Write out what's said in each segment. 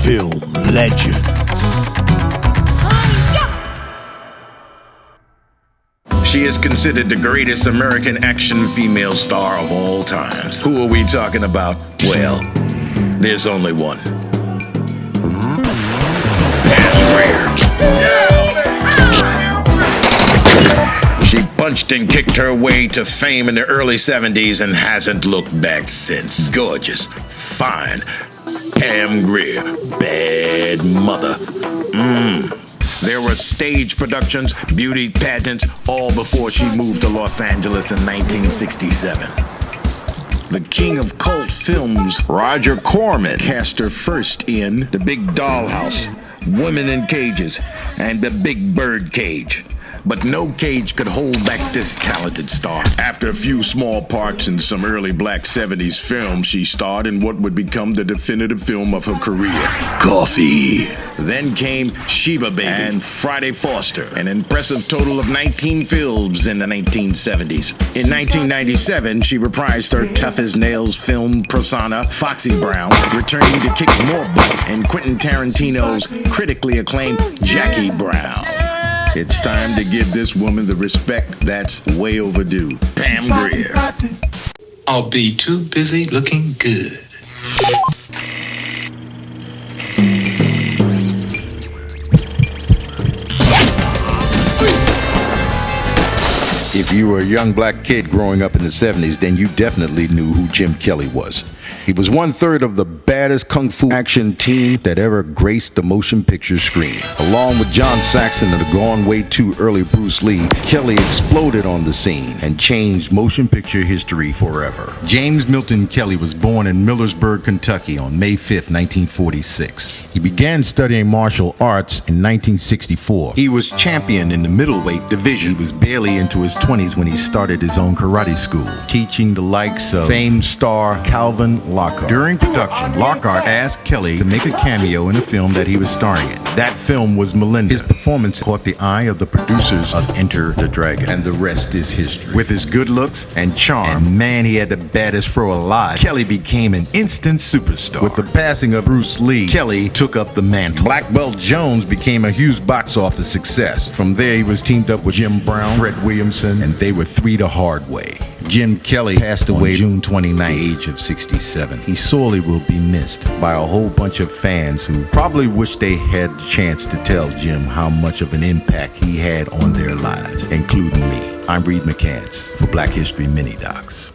film legends. She is considered the greatest American action female star of all times. Who are we talking about? Well, there's only one. Pam Greer. She punched and kicked her way to fame in the early 70s and hasn't looked back since. Gorgeous, fine, Pam Greer, bad mother. There were stage productions, beauty pageants, all before she moved to Los Angeles in 1967. The king of cult films, Roger Corman, cast her first in The Big Dollhouse, Women in Cages, and The Big Bird Cage. But no cage could hold back this talented star. After a few small parts in some early black 70s films, she starred in what would become the definitive film of her career, Coffee. Then came Sheba Baby and Friday Foster, an impressive total of 19 films in the 1970s. In 1997, she reprised her tough-as-nails film persona, Foxy Brown, returning to kick more butt in Quentin Tarantino's critically acclaimed Jackie Brown. It's time to give this woman the respect that's way overdue. Pam Grier. I'll be too busy looking good. If you were a young black kid growing up in the 70s, then you definitely knew who Jim Kelly was. He was 1/3 of the baddest kung fu action team that ever graced the motion picture screen. Along with John Saxon and the gone way too early Bruce Lee, Kelly exploded on the scene and changed motion picture history forever. James Milton Kelly was born in Millersburg, Kentucky on May 5th, 1946. He began studying martial arts in 1964. He was champion in the middleweight division. He was barely into his 20s when he started his own karate school, teaching the likes of famed star Calvin Lockhart. During production, Lockhart asked Kelly to make a cameo in a film that he was starring in. That film was Melinda. His performance caught the eye of the producers of Enter the Dragon, and the rest is history. With his good looks and charm, and man, he had the baddest fro alive, Kelly became an instant superstar. With the passing of Bruce Lee, Kelly took up the mantle. Black Belt Jones became a huge box office success. From there, he was teamed up with Jim Brown, Fred Williamson, and they were three the hard way. Jim Kelly passed away June 29, age of 67. He sorely will be missed by a whole bunch of fans who probably wish they had the chance to tell Jim how much of an impact he had on their lives, including me. I'm Reed McCants for Black History Mini Docs.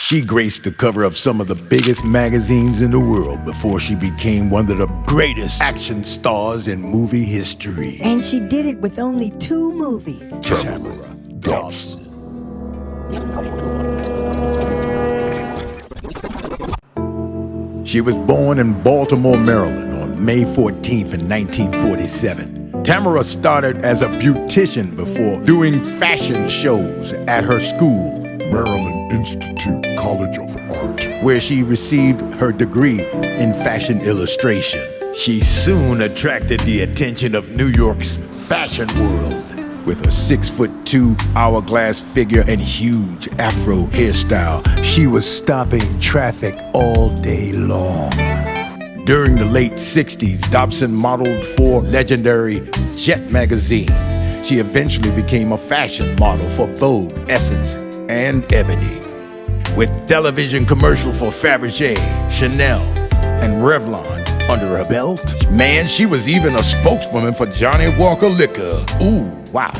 She graced the cover of some of the biggest magazines in the world before she became one of the greatest action stars in movie history. And she did it with only 2 movies. Tamara Dobson. She was born in Baltimore, Maryland on May 14th in 1947. Tamara started as a beautician before doing fashion shows at her school, Maryland Institute College of Art, where she received her degree in fashion illustration. She soon attracted the attention of New York's fashion world. With her 6'2" hourglass figure and huge afro hairstyle, she was stopping traffic all day long. During the late 60s, Dobson modeled for legendary Jet magazine. She eventually became a fashion model for Vogue, Essence, and Ebony. With television commercial for Fabergé, Chanel, and Revlon under her belt. Man, she was even a spokeswoman for Johnny Walker Liquor. Ooh, wow.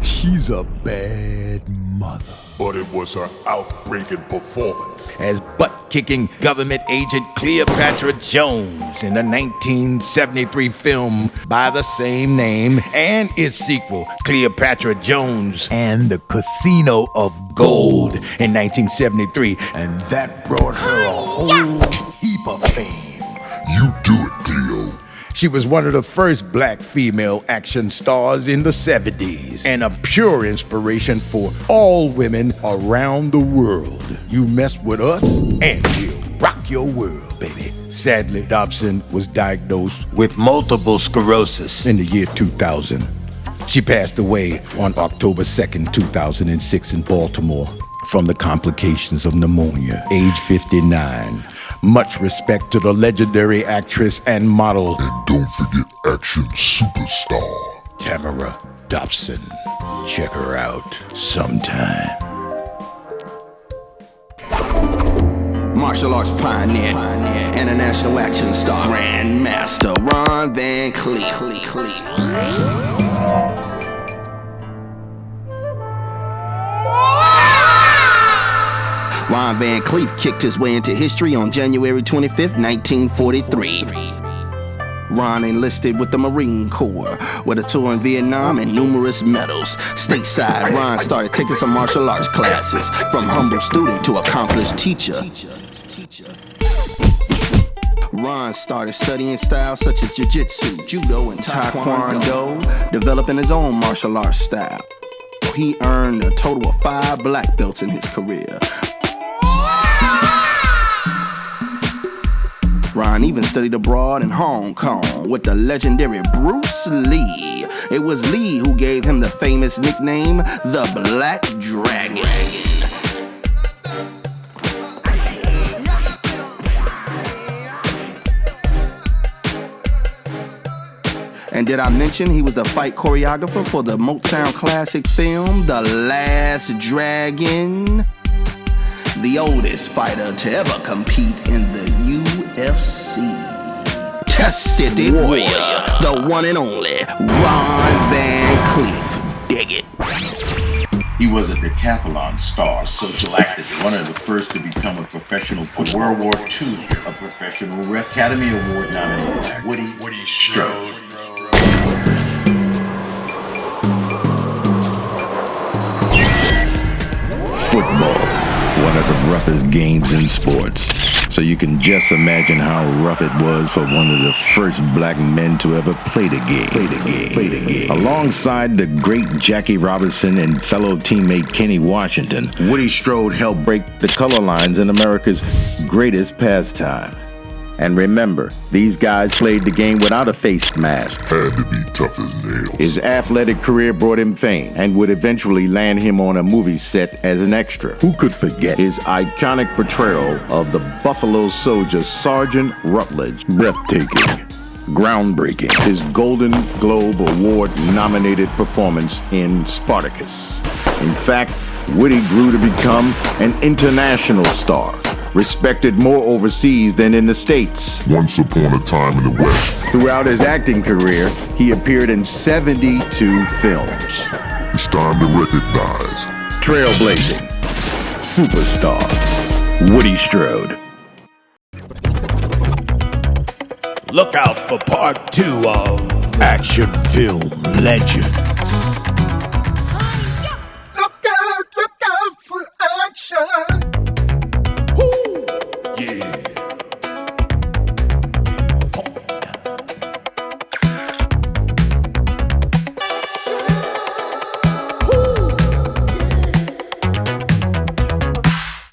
She's a bad mother. But it was her outbreaking performance as butt-kicking government agent Cleopatra Jones in the 1973 film by the same name and its sequel, Cleopatra Jones and the Casino of Gold in 1973, and that brought her a whole heap of fame. You do it, Cleo. She was one of the first black female action stars in the 70s and a pure inspiration for all women around the world. You mess with us and we'll rock your world, baby. Sadly, Dobson was diagnosed with multiple sclerosis in the year 2000. She passed away on October 2nd, 2006 in Baltimore from the complications of pneumonia, age 59. Much respect to the legendary actress and model, And don't forget action superstar Tamara Dobson. Check her out sometime. Martial arts pioneer, international action star, grandmaster Ron Van Cleef. Ron Van Cleef kicked his way into history on January 25th, 1943. Ron enlisted with the Marine Corps, with a tour in Vietnam and numerous medals. Stateside, Ron started taking some martial arts classes, from humble student to accomplished teacher. Ron started studying styles such as jiu-jitsu, judo, and taekwondo, developing his own martial arts style. He earned a total of 5 black belts in his career. Ron even studied abroad in Hong Kong with the legendary Bruce Lee. It was Lee who gave him the famous nickname, the Black Dragon. And did I mention he was the fight choreographer for the Motown classic film, The Last Dragon? The oldest fighter to ever compete in the UFC. Tested warrior, the one and only Ron Van Cleef. Dig it. He was a decathlon star, social activist, one of the first to become a professional footballer. World War II, a professional wrestler, Academy Award nominated Woody Strode. Football, one of the roughest games in sports. So you can just imagine how rough it was for one of the first black men to ever play the game. Alongside the great Jackie Robinson and fellow teammate Kenny Washington, Woody Strode helped break the color lines in America's greatest pastime. And remember, these guys played the game without a face mask. had to be tough as nails. His athletic career brought him fame and would eventually land him on a movie set as an extra. Who could forget his iconic portrayal of the Buffalo Soldier Sergeant Rutledge? Breathtaking, groundbreaking. His Golden Globe Award-nominated performance in Spartacus. In fact, Woody grew to become an international star, respected more overseas than in the States. Once upon a time in the West, Throughout his acting career, he appeared in 72 films. it's time to recognize Trailblazing superstar Woody Strode. Look out for part 2 of Action Film Legends.